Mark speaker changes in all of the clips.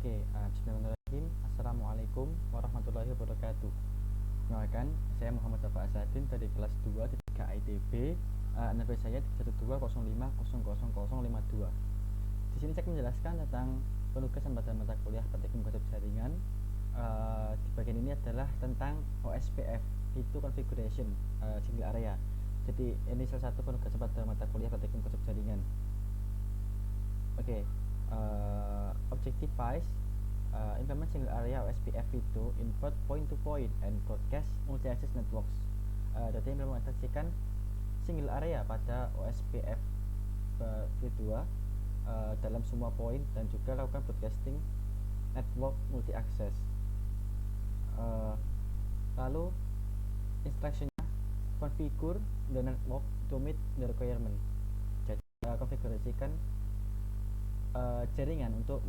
Speaker 1: Bismillahirrahmanirrahim. Assalamualaikum warahmatullahi wabarakatuh. Kenalkan, saya Muhammad Safa Asadin dari kelas 2 di 3 ITB. NRP saya 31205000052. Di sini saya akan menjelaskan tentang penugasan pada mata kuliah Praktikum Konsep Jaringan. Di bagian ini adalah tentang OSPF, itu configuration single area. Jadi ini salah satu penugasan pada mata kuliah Praktikum Konsep Jaringan. Objective-wise, implement single area OSPF itu invert point-to-point and broadcast multi-access networks. Jadi implementasikan single area pada OSPF V2 dalam semua poin dan juga lakukan broadcasting network multi-access. Lalu instructionnya configure the network to meet the requirement. Jadi konfigurasikan jaringan untuk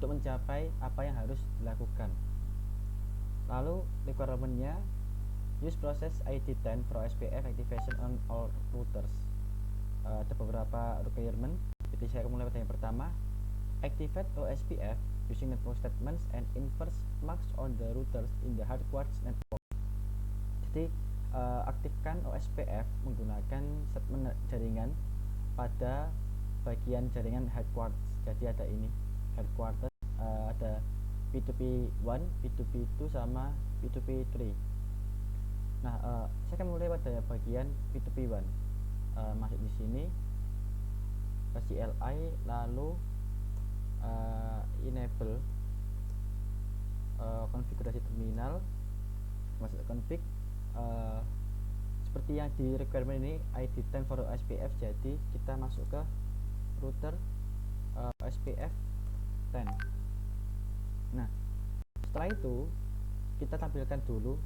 Speaker 1: mencapai apa yang harus dilakukan. Lalu requirement-nya use process ID10 for OSPF activation on all routers. Ada beberapa requirement. Jadi saya akan mulai pada yang pertama, activate OSPF using network statements and inverse marks on the routers in the hardwired network. Jadi aktifkan OSPF menggunakan statement jaringan pada bagian jaringan headquarters. Jadi ada ini headquarters, ada P2P1, P2P2 sama P2P3. Nah, saya akan mulai pada bagian P2P1. Masuk di sini ke CLI, lalu enable konfigurasi terminal, masuk config. Seperti yang di requirement ini ID10 for OSPF, jadi kita masuk ke router OSPF 10. Nah, setelah itu kita tampilkan dulu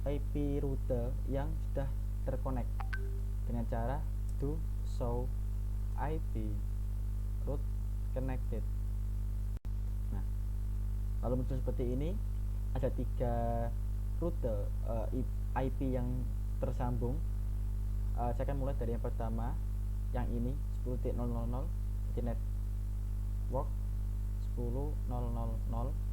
Speaker 1: IP router yang sudah terkonek dengan cara do show IP route connected. Nah, lalu muncul seperti ini, ada 3 router IP yang tersambung. Saya akan mulai dari yang pertama, yang ini 10.000, jadi network 10.000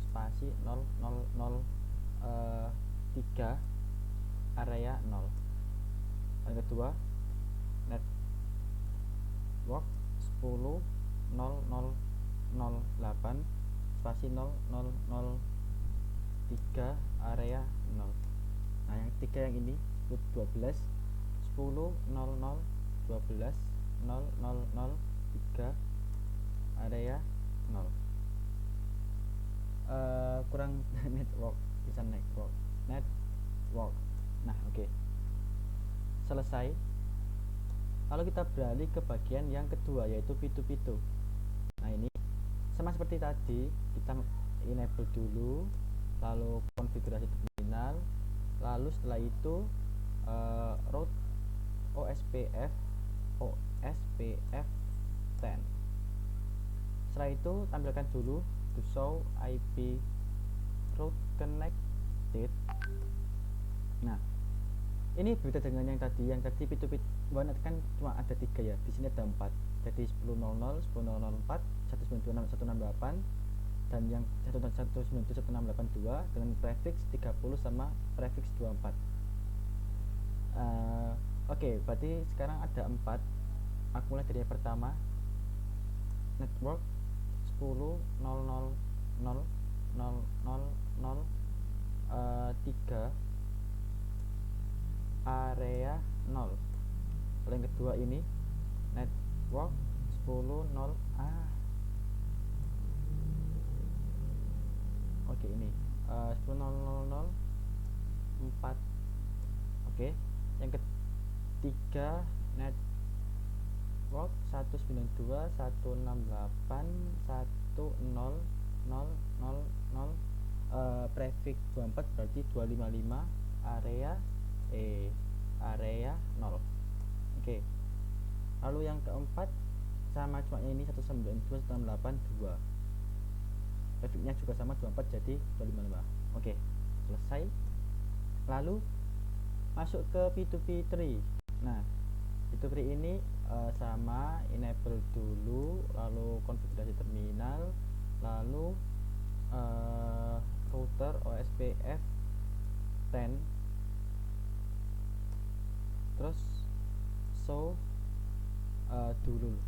Speaker 1: spasi 0.0.0.3 area 0. Yang kedua network 10.0.0.08 spasi 0.0.0.3 area 0. Nah, yang ketiga yang ini 12 10.0.0.12 0.0.0.3 area 0. Kurang network, bisa network. Nah, oke. Selesai. Lalu kita beralih ke bagian yang kedua, yaitu P2P2. Nah, ini sama seperti tadi, kita enable dulu, lalu konfigurasi terminal, lalu setelah itu route OSPF 10. Setelah itu tampilkan dulu to show IP route connected. Nah, ini berbeda dengan yang tadi P2P1 kan cuma ada 3 ya, di sini ada 4. Jadi 10.000, 10.004, 192.168 dan yang 192.168.2 dengan prefix 30 sama prefix 24. Oke, berarti sekarang ada 4. Aku mulai dari yang pertama, network 10.0.0.0.0.0.3 area 0. Lalu yang kedua ini network 10.0. Oke, ini 10.0.0.4. Oke, yang ketiga network 192.168.1.0.0.0 prefix 24 berarti 255 area 0. Oke. Lalu yang keempat sama cuma ini 192.168.2. Prefixnya juga sama 24 jadi 255. Oke, selesai. Lalu masuk ke P2P3. Nah, P2P3 ini sama enable dulu, lalu konfigurasi terminal, lalu router OSPF 10, terus show dulu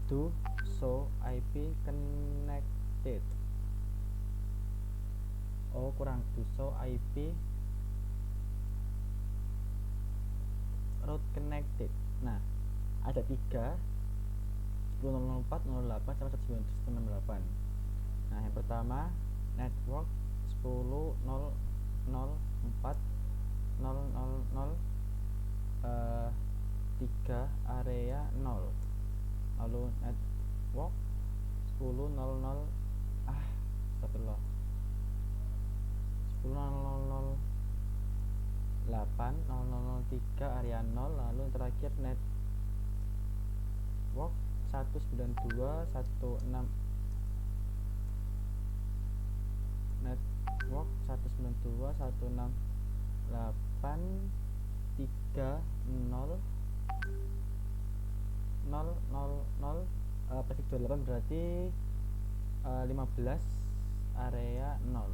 Speaker 1: do show IP connected. Oh, kurang, do show IP route connected. Nah, ada 3, 10.04, 08, sama 19.68. Nah, yang pertama network 10.004 000 3 area 0, lalu network 10.00 astagfirullah 10.008 003 area 0, lalu terakhir network 192.16 network 192.168.30.000 prefix 28 berarti 15 area 0.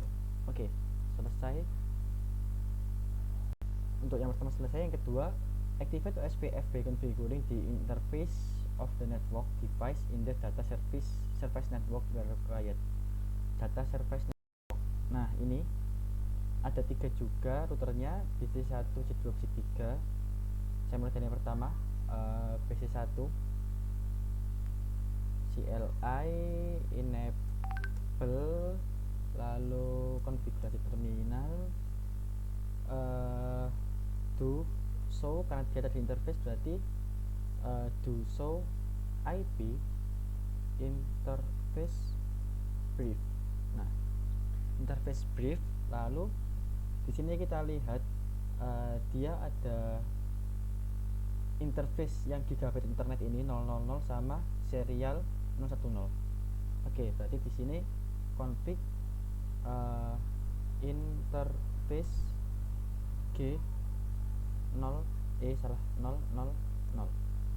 Speaker 1: Oke, selesai. Untuk yang pertama selesai. Yang kedua, activate OSPF by configuring the interface of the network device in the data service network where required. Data service network. Nah, ini ada 3 juga routernya, BC1, C2, C3. Saya mulai dari yang pertama, BC1 CLI enable, lalu konfigurasi terminal, do show, karena dia ada di interface berarti do show IP interface brief. Nah, interface brief, lalu di sini kita lihat dia ada interface yang gigabit internet ini 000 sama serial 010. Oke, berarti di sini config interface G 0 000.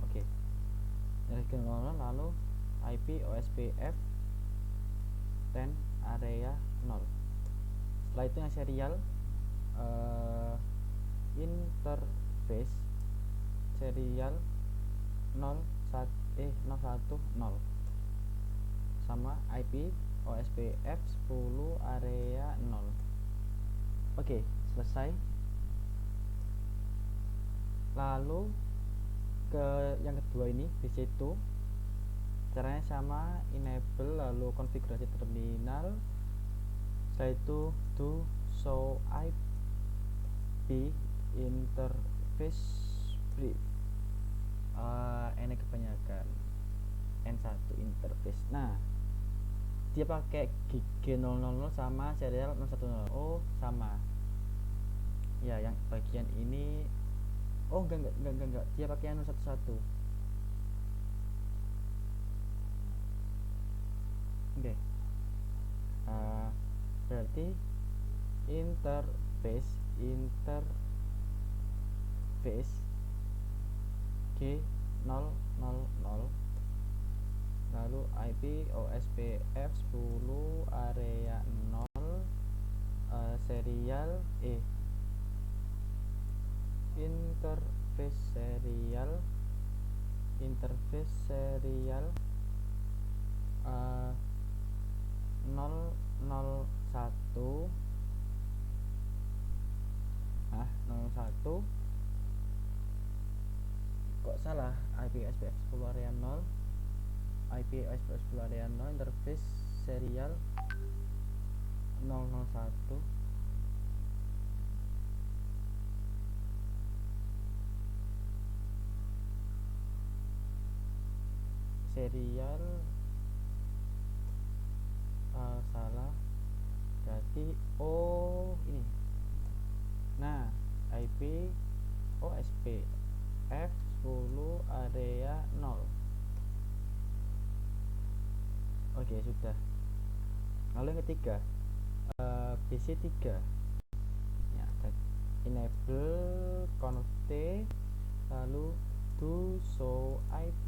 Speaker 1: Oke, dari G 000, lalu IP OSPF 10 area 0. Setelah itu yang serial interface serial 010 sama IP OSPF 10 area 0. Oke, selesai. Lalu ke yang kedua ini BC2, caranya sama, enable, lalu konfigurasi terminal. Setelah itu do show IP interface brief. Ini kebanyakan N1 interface. Nah, dia pakai G000 sama serial 010. Oh, sama ya. Yang bagian ini, oh enggak, dia pakai 011. Oke. Berarti interface G000, lalu IP OSPF 10 area 0, serial interface serial 001 01. Kok salah? IP OSPF 10 area 0, IP OSPF 10 area 0, interface serial 001. Serial salah, berarti ini. Nah, IP OSPF 10 area 0. Oke, sudah. Lalu yang ketiga, BC3 ya, enable conf, lalu do show IP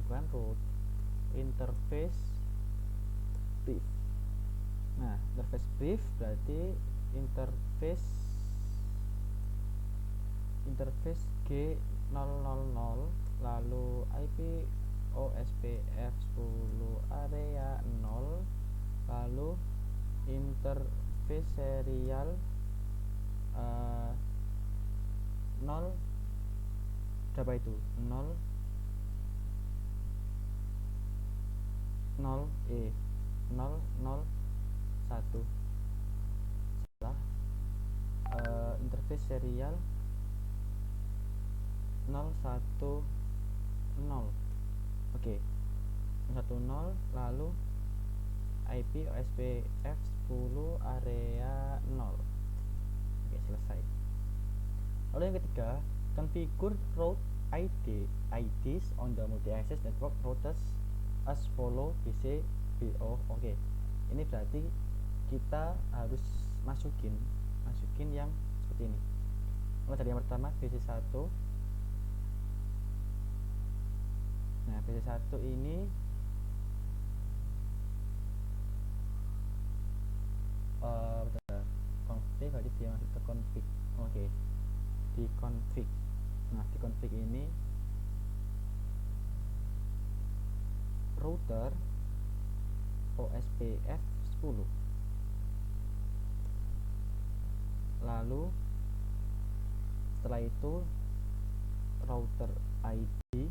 Speaker 1: root interface brief. Nah, interface brief berarti interface G000 lalu IP OSPF 10 area 0 lalu interface serial 0 berapa itu 0 0 0 0 1 salah. Interface serial 010. Oke, 110 lalu IP OSPF 10 area 0. Oke, selesai. Lalu yang ketiga, configure route IDs on the multi-access network routers as follow BC BO. Oke, ini berarti kita harus masukin yang seperti ini. Mulai dari yang pertama BC1. Nah, BC1 ini config, berarti dia masuk ke config. Oke, di config. Nah, di config ini router OSPF 10 lalu setelah itu router ID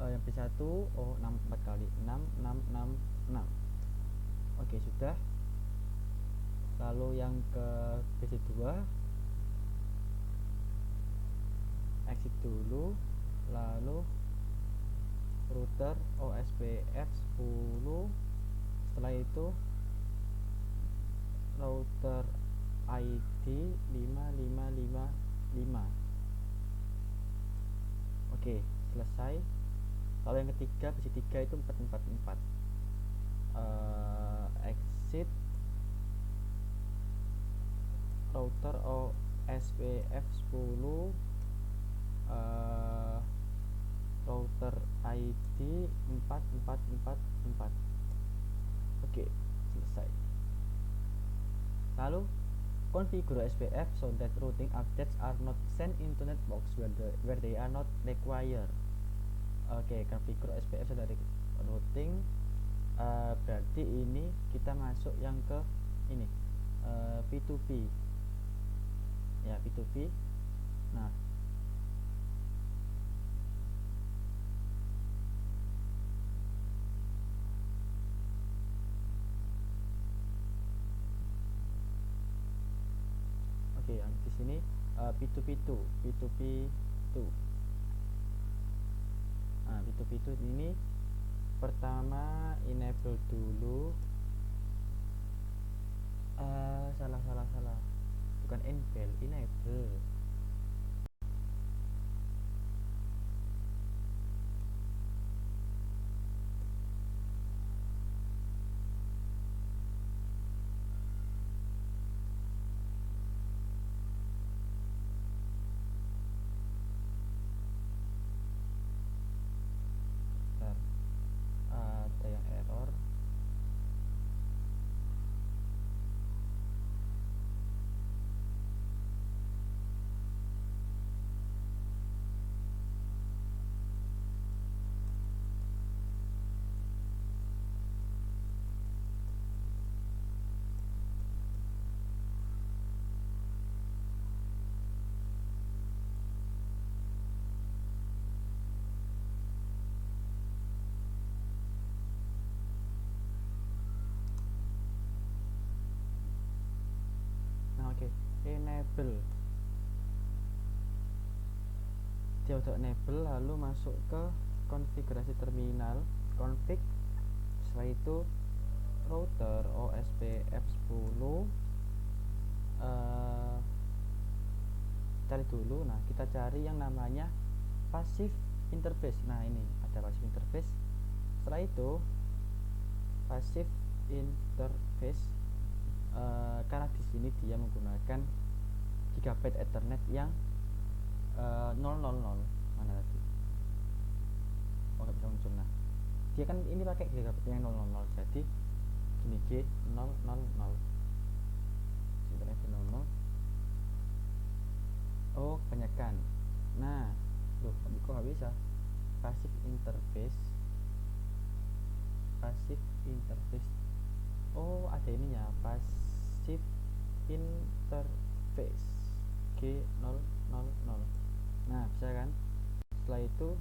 Speaker 1: yang P1 64 kali 6666. Oke, sudah. Lalu yang ke PC2 exit dulu, lalu router OSPF 10, setelah itu router ID 5555. Oke, selesai. Lalu yang ketiga PC3 itu 444. Exit router OSPF 10, router ID 4444. Oke, selesai. Lalu configure SPF so that routing updates are not sent into networks where they are not required. Oke, configure SPF so that routing berarti ini kita masuk yang ke ini P2P ya, P2P. Nah, oke, yang di sini P2P2. Nah, P2P2 ini pertama enable dulu, salah, bukan enable. Ada yang error. Oke, enable. Dia udah enable, lalu masuk ke konfigurasi terminal, config. Setelah itu router OSPF 10 cari dulu. Nah, kita cari yang namanya passive interface. Nah, ini ada passive interface. Setelah itu passive interface karena di sini dia menggunakan gigabit Ethernet yang 000. Mana tadi? Oh, nggak bisa muncul. Nah, dia dia kan ini pakai gigabit yang 000, jadi gini G000 sebenarnya di 00. Oh kebanyakan. Nah loh kok nggak bisa passive interface. Oh ada ininya, passive interface G000. Nah bisa kan. Setelah itu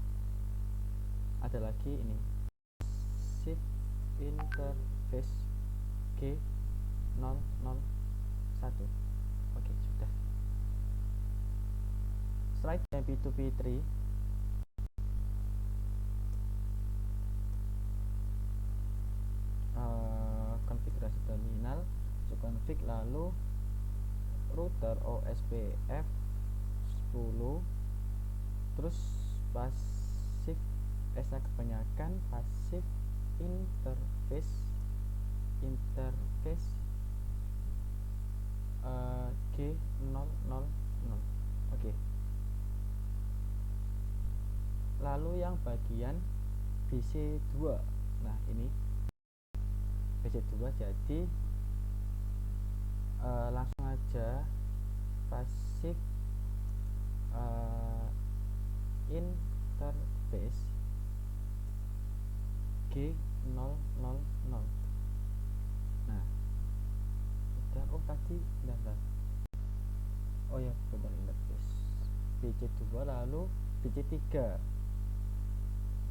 Speaker 1: ada lagi ini passive interface G001. Oke sudah. Setelah itu yang P2P3 konfigurasi terminal, config, lalu router OSPF 10, terus passive kebanyakan passive interface G000. Oke. Lalu yang bagian BC2. Nah ini BC2, jadi langsung aja passive interface G000. Nah udah. Oh tadi bentar. Oh ya benar, interface BC2 lalu BC3.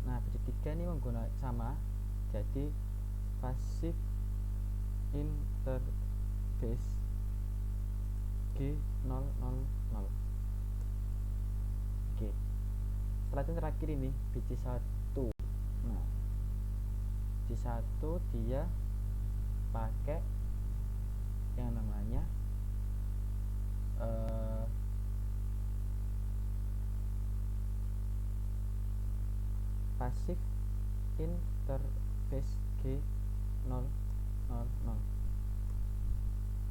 Speaker 1: Nah BC3 ini menggunakan sama, jadi passive interface G000. Oke. Setelah itu terakhir ini BC1. Nah BC1 dia pakai yang namanya passive interface G000.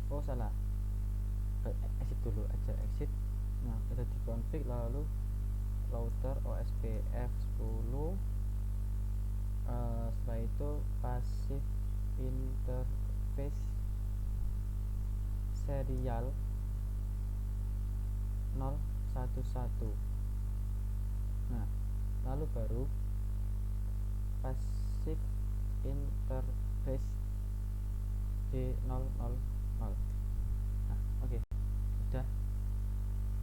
Speaker 1: Oh salah, exit dulu aja, exit. Nah kita di config, lalu router OSPF 10, setelah itu passive interface serial 011. Nah lalu baru passive interface G000. Nah oke, sudah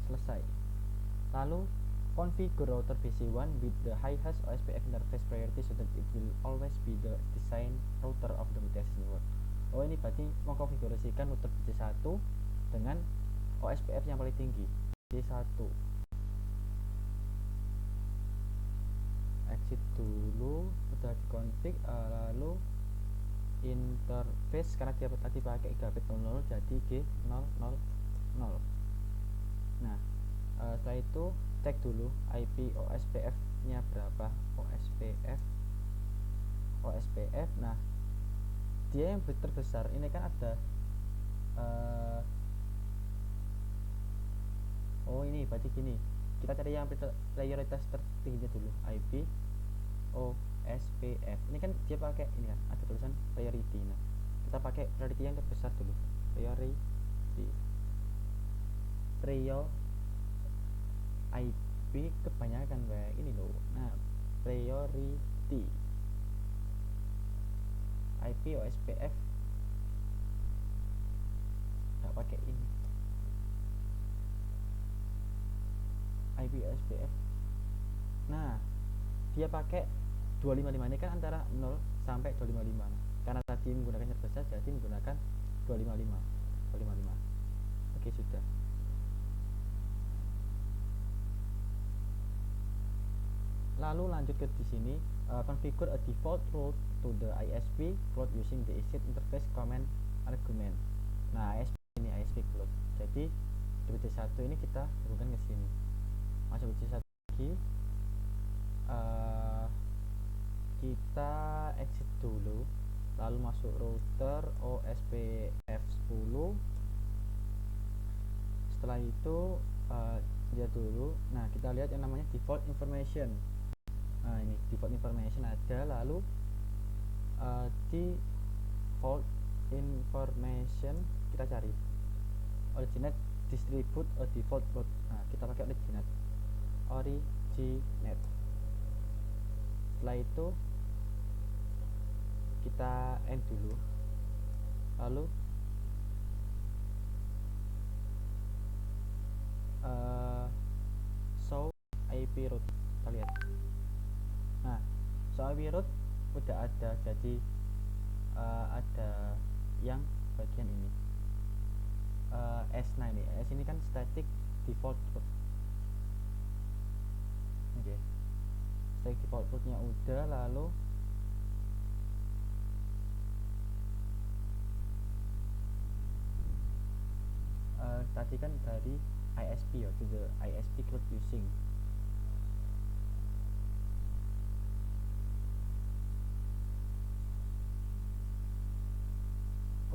Speaker 1: selesai. Lalu configure router BC1 with the highest OSPF interface priority so that it will always be the design router of the mutation network. Oh ini berarti mengkonfigurasikan router BC1 dengan OSPF yang paling tinggi, BC1. Exit dulu, udah dikonfig, lalu interface karena dia tadi pakai gigabit 00 jadi G000. Nah setelah itu cek dulu IP OSPF nya berapa. OSPF. Nah dia yang terbesar ini kan ada oh ini berarti gini, kita cari yang prioritas tertingginya dulu, IP OSPF. Ini kan dia pakai ini kan ada tulisan priority. Nah kita pakai priority yang terbesar dulu, prio IP kebanyakan ini loh. Nah priority IP OSPF nggak pakai ini, IP OSPF. Nah dia pakai 255, ini kan antara 0 sampai 255. Karena tadi menggunakan yang besar jadi menggunakan 255. Oke sudah. Lalu lanjut ke di sini, configure a default route to the ISP cloud using the exit interface command argument. Nah ISP cloud. Jadi di BC1 ini kita hubungkan ke sini. Masuk BC1 lagi, kita exit dulu, lalu masuk router OSPF 10. Setelah itu lihat dulu. Nah kita lihat yang namanya default information. Nah ini default information ada, lalu default information kita cari originate distribute a default route. Nah, kita pakai originate. Setelah itu kita end dulu, lalu show IP route. Kita lihat. Nah, show IP route udah ada, jadi ada yang bagian ini S. Nah, ini S ini kan static default route. Oke, static default route nya udah, lalu tadi kan dari ISP ya, to the ISP route using.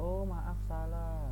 Speaker 1: Oh, maaf, salah.